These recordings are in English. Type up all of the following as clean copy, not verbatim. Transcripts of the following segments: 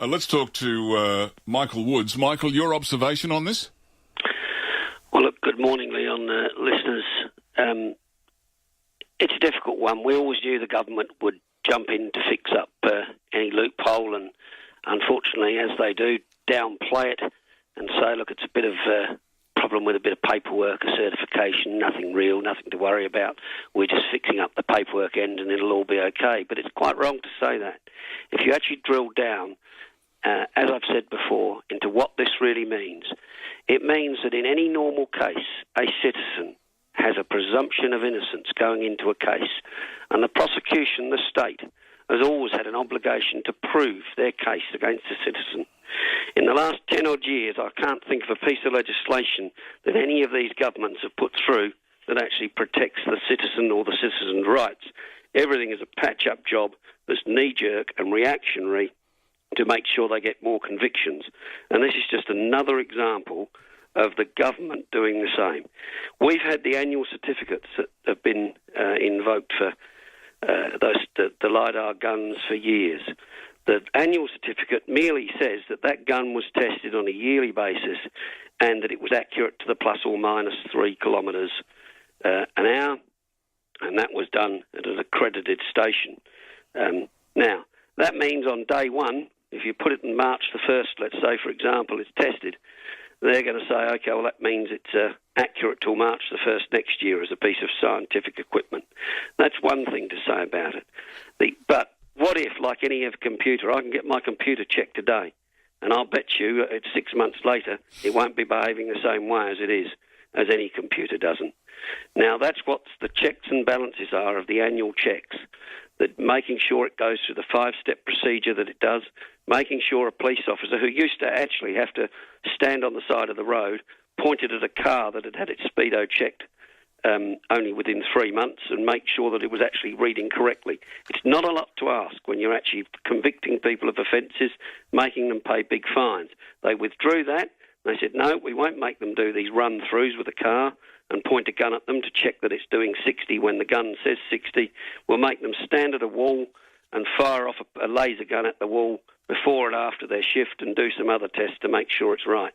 Let's talk to Michael Woods. Michael, your observation on this? Well, look, good morning, Leon, listeners. It's a difficult one. We always knew the government would jump in to fix up any loophole, and unfortunately, as they do, downplay it and say, look, it's a bit of a problem with a bit of paperwork, a certification, nothing real, nothing to worry about. We're just fixing up the paperwork end and it'll all be okay. But it's quite wrong to say that. If you actually drill down, as I've said before, into what this really means, it means that in any normal case, a citizen has a presumption of innocence going into a case, and the prosecution, the state, has always had an obligation to prove their case against the citizen. In the last 10 odd years, I can't think of a piece of legislation that any of these governments have put through that actually protects the citizen or the citizen's rights. Everything is a patch-up job that's knee-jerk and reactionary to make sure they get more convictions. And this is just another example of the government doing the same. We've had the annual certificates that have been invoked for the Lidar guns for years. The annual certificate merely says that that gun was tested on a yearly basis and that it was accurate to the plus or minus 3 kilometres an hour, and that was done at an accredited station. Now, that means on day one, if you put it in March the 1st, let's say, for example, it's tested, they're going to say, OK, well, that means it's accurate till March the 1st next year as a piece of scientific equipment. That's one thing to say about it. But what if, like any other computer, I can get my computer checked today, and I'll bet you it's 6 months later it won't be behaving the same way as it is, as any computer doesn't. Now, that's what the checks and balances are of the annual checks, that making sure it goes through the 5-step procedure that it does, making sure a police officer who used to actually have to stand on the side of the road pointed at a car that had had its speedo checked only within 3 months and make sure that it was actually reading correctly. It's not a lot to ask when you're actually convicting people of offences, making them pay big fines. They withdrew that. They said, no, we won't make them do these run-throughs with a car and point a gun at them to check that it's doing 60 when the gun says 60. We'll make them stand at a wall and fire off a laser gun at the wall before and after their shift and do some other tests to make sure it's right.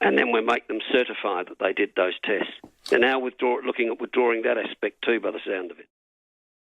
And then we'll make them certify that they did those tests. They're now looking at withdrawing that aspect too by the sound of it.